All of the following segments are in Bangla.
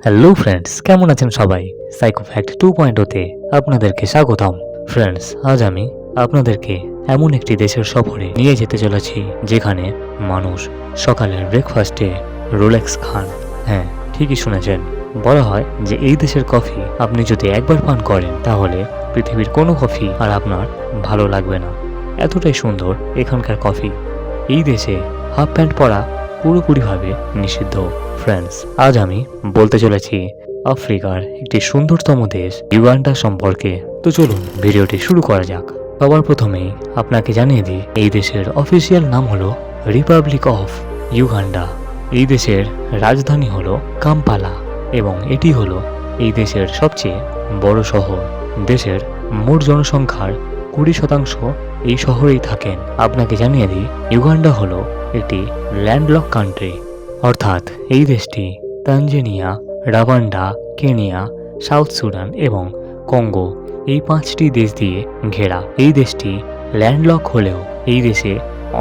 হ্যালো ফ্রেন্ডস, কেমন আছেন সবাই? সাইকো ফ্যাক্ট 2.0 তে আপনাদেরকে স্বাগতম। ফ্রেন্ডস, আজ আমি আপনাদেরকে এমন একটি দেশের সফরে নিয়ে যেতে চলেছি যেখানে মানুষ সকালের ব্রেকফাস্টে রোলেক্স খান। হ্যাঁ, ঠিকই শুনেছেন। বলা হয় যে এই দেশের কফি আপনি যদি একবার পান করেন তাহলে পৃথিবীর কোনো কফি আর আপনার ভালো লাগবে না। এতটাই সুন্দর এখানকার কফি। এই দেশে হাফ প্যান্ট পরা পুরোপুরিভাবে নিষিদ্ধ। ফ্রেন্ডস, আজ আমি বলতে চলেছি আফ্রিকার একটি সুন্দরতম দেশ ইউগান্ডা সম্পর্কে। তো চলুন ভিডিওটি শুরু করা যাক। সবার প্রথমেই আপনাকে জানিয়ে দিই, এই দেশের অফিসিয়াল নাম হলো রিপাবলিক অফ ইউগান্ডা। এই দেশের রাজধানী হলো কাম্পালা এবং এটি হলো এই দেশের সবচেয়ে বড় শহর। দেশের মোট জনসংখ্যার 20% এই শহরেই থাকেন। আপনাকে জানিয়ে দিই, ইউগান্ডা হলো একটি ল্যান্ডলক কান্ট্রি, অর্থাৎ এই দেশটি তানজানিয়া, রাওয়ান্ডা, কেনিয়া, সাউথ সুদান এবং কঙ্গো এই 5টি দেশ দিয়ে ঘেরা। এই দেশটি ল্যান্ডলক হলেও এই দেশে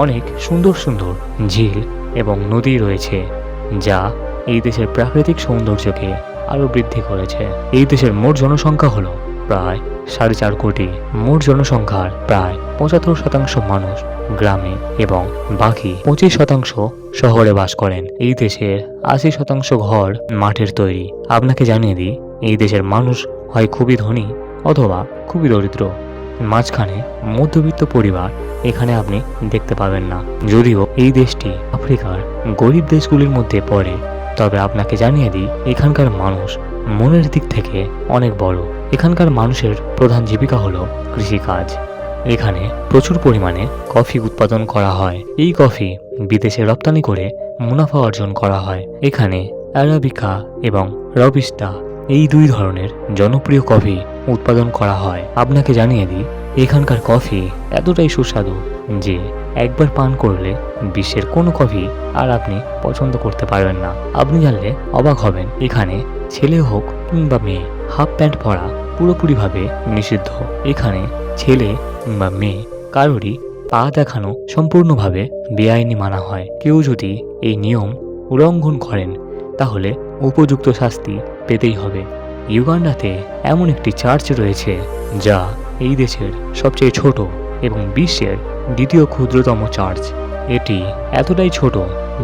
অনেক সুন্দর সুন্দর ঝিল এবং নদী রয়েছে, যা এই দেশের প্রাকৃতিক সৌন্দর্যকে আরও বৃদ্ধি করেছে। এই দেশের মোট জনসংখ্যা হলো প্রায় 4.5 কোটি। মোট জনসংখ্যার প্রায় 75% মানুষ গ্রামে এবং বাকি 25% শহরে বাস করেন। এই দেশের 80% ঘর মাটির তৈরি। আপনাকে জানিয়ে দিই, এই দেশের মানুষ হয় খুবই ধনী অথবা খুবই দরিদ্র। মাঝখানে মধ্যবিত্ত পরিবার এখানে আপনি দেখতে পাবেন না। যদিও এই দেশটি আফ্রিকার গরিব দেশগুলির মধ্যে পড়ে, তবে আপনাকে জানিয়ে দিই, এখানকার মানুষ মনের দিক থেকে অনেক বড়। এখানকার মানুষের প্রধান জীবিকা হলো কৃষিকাজ। এখানে প্রচুর পরিমাণে কফি উৎপাদন করা হয়। এই কফি বিদেশে রপ্তানি করে মুনাফা অর্জন করা হয়। এখানে অ্যারাবিকা এবং রবিস্টা এই দুই ধরনের জনপ্রিয় কফি উৎপাদন করা হয়। আপনাকে জানিয়ে দিই, এখানকার কফি এতটাই সুস্বাদু যে একবার পান করলে বিশ্বের কোনো কফি আর আপনি পছন্দ করতে পারবেন না। আপনি জানলে অবাক হবেন, এখানে ছেলে হোক কিংবা মেয়ে, হাফ প্যান্ট পরা পুরোপুরিভাবে নিষিদ্ধ। এখানে ছেলে কিংবা মেয়ে কারোরই পা দেখানো সম্পূর্ণভাবে বেআইনি মানা হয়। কেউ যদি এই নিয়ম উল্লঙ্ঘন করেন তাহলে উপযুক্ত শাস্তি পেতেই হবে। ইউগান্ডাতে এমন একটি চার্চ রয়েছে যা এই দেশের সবচেয়ে ছোট এবং বিশ্বের দ্বিতীয় ক্ষুদ্রতম চার্চ। এটি এতটাই ছোট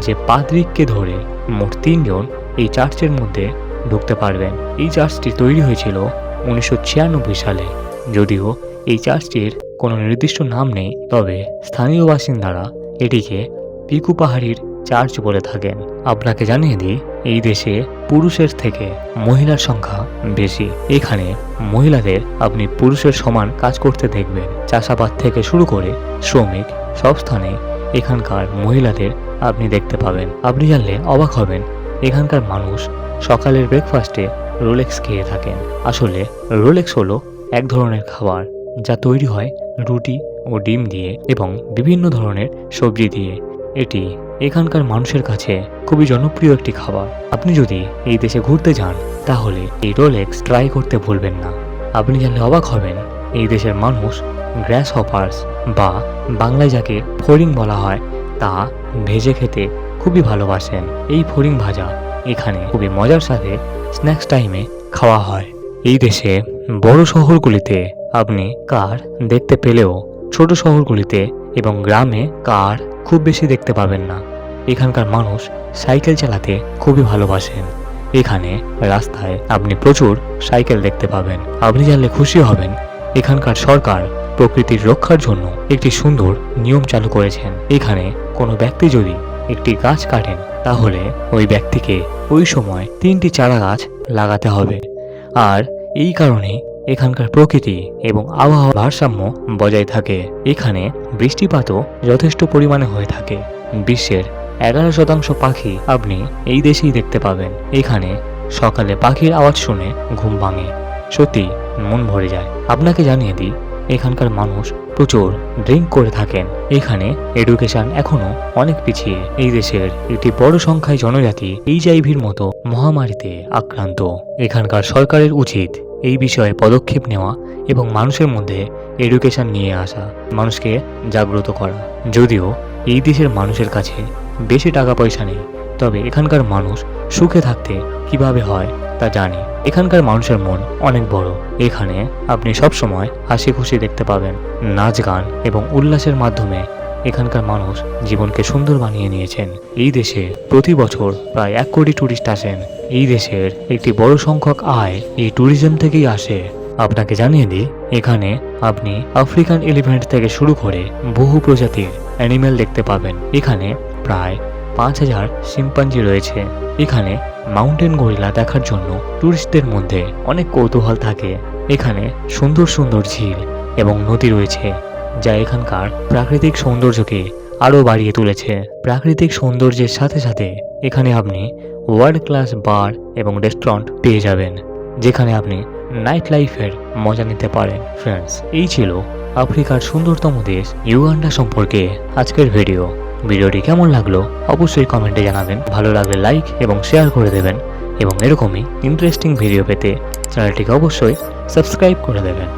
যে পাদ্রিককে ধরে মোট 3 জন এই চার্চের মধ্যে ঢুকতে পারবেন। এই চার্চটি তৈরি হয়েছিল 1996 সালে। যদিও এই চার্চটির কোনো নির্দিষ্ট নাম নেই, তবে স্থানীয় বাসিন্দারা এটিকে পিকু পাহাড়ির চার্চ বলে থাকেন। আপনাকে জানিয়ে দিই, এই দেশে পুরুষের থেকে মহিলার সংখ্যা বেশি। এখানে মহিলাদের আপনি পুরুষের সমান কাজ করতে দেখবেন। চাষাবাদ থেকে শুরু করে শ্রমিক, সব স্থানে এখানকার মহিলাদের আপনি দেখতে পাবেন। আপনি জানলে অবাক হবেন, এখানকার মানুষ সকালের ব্রেকফাস্টে রোলেক্স খেয়ে থাকেন। আসলে রোলেক্স হলো এক ধরনের খাবার যা তৈরি হয় রুটি ও ডিম দিয়ে এবং বিভিন্ন ধরনের সবজি দিয়ে। এটি এখানকার মানুষের কাছে খুবই জনপ্রিয় একটি খাবার। আপনি যদি এই দেশে ঘুরতে যান তাহলে এই রোলেক্স ট্রাই করতে ভুলবেন না। আপনি জানলে অবাক হবেন, এই দেশের মানুষ গ্রাস হপার্স বা বাংলায় যাকে ফড়িং বলা হয় তা ভেজে খেতে খুবই ভালোবাসেন। এই ফড়িং ভাজা এখানে খুবই মজার সাথে স্ন্যাক্স টাইমে খাওয়া হয়। এই দেশে বড় শহরগুলিতে আপনি কার দেখতে পেলেও ছোট শহরগুলিতে এবং গ্রামে কার খুব বেশি দেখতে পাবেন না। এখানকার মানুষ সাইকেল চালাতে খুবই ভালোবাসেন। এখানে রাস্তায় আপনি প্রচুর সাইকেল দেখতে পাবেন। আপনি জানলে খুশি হবেন, এখানকার সরকার প্রকৃতির রক্ষার জন্য একটি সুন্দর নিয়ম চালু করেছেন। এখানে কোনো ব্যক্তি যদি একটি গাছ কাটেন তাহলে ওই ব্যক্তিকে ওই সময় 3টি চারা গাছ লাগাতে হবে। আর এই কারণে এখানকার প্রকৃতি এবং আবহাওয়ার ভারসাম্য বজায় থাকে। এখানে বৃষ্টিপাতও যথেষ্ট পরিমাণে হয়ে থাকে। বিশ্বের 11% পাখি আপনি এই দেশেই দেখতে পাবেন। এখানে সকালে পাখির আওয়াজ শুনে ঘুম ভাঙে, সত্যি মন ভরে যায়। আপনাকে জানিয়ে দিই, এখানকার মানুষ প্রচুর ড্রিঙ্ক করে থাকেন। এখানে এডুকেশন এখনো অনেক পিছিয়ে। এই দেশের একটি বড় সংখ্যায় জনজাতি HIV-র মতো মহামারীতে আক্রান্ত। এখানকার সরকারের উচিত এই বিষয়ে পদক্ষেপ নেওয়া এবং মানুষের মধ্যে এডুকেশন নিয়ে আসা, মানুষকে জাগ্রত করা। যদিও এই দেশের মানুষের কাছে বেশি টাকা পয়সা নেই, তবে এখানকার মানুষ সুখে থাকতে কিভাবে হয় তা জানি। এখানকার মানুষের মন অনেক বড়। এখানে আপনি সবসময় হাসি খুশি দেখতে পাবেন। নাচ গান এবং উল্লাসের মাধ্যমে এখানকার মানুষ জীবনকে সুন্দর বানিয়ে নিয়েছেন। এই দেশে প্রতি বছর প্রায় 1 কোটি ট্যুরিস্ট আসেন। এই দেশের একটি বড় সংখ্যক আয় এই ট্যুরিজম থেকেই আসে। আপনাকে জানিয়ে দিই, এখানে আপনি আফ্রিকান এলিফ্যান্ট থেকে শুরু করে বহু প্রজাতির অ্যানিমেল দেখতে পাবেন। এখানে প্রায় 5000 শিম্পাঞ্জি রয়েছে। এখানে মাউন্টেন গরিলা দেখার জন্য ট্যুরিস্টদের মধ্যে অনেক কৌতূহল থাকে। এখানে সুন্দর সুন্দর ঝিল এবং নদী রয়েছে, যা এখানকার প্রাকৃতিক সৌন্দর্যকে আরও বাড়িয়ে তুলেছে। প্রাকৃতিক সৌন্দর্যের সাথে সাথে এখানে আপনি ওয়ার্ল্ড ক্লাস বার এবং রেস্টুরেন্ট পেয়ে যাবেন, যেখানে আপনি নাইট লাইফের মজা নিতে পারেন। ফ্রেন্ডস, এই ছিল আফ্রিকার সুন্দরতম দেশ ইউগান্ডা সম্পর্কে আজকের ভিডিওটি কেমন লাগলো অবশ্যই কমেন্টে জানাবেন। ভালো লাগলে লাইক এবং শেয়ার করে দেবেন এবং এরকমই ইন্টারেস্টিং ভিডিও পেতে চ্যানেলটিকে অবশ্যই সাবস্ক্রাইব করে দেবেন।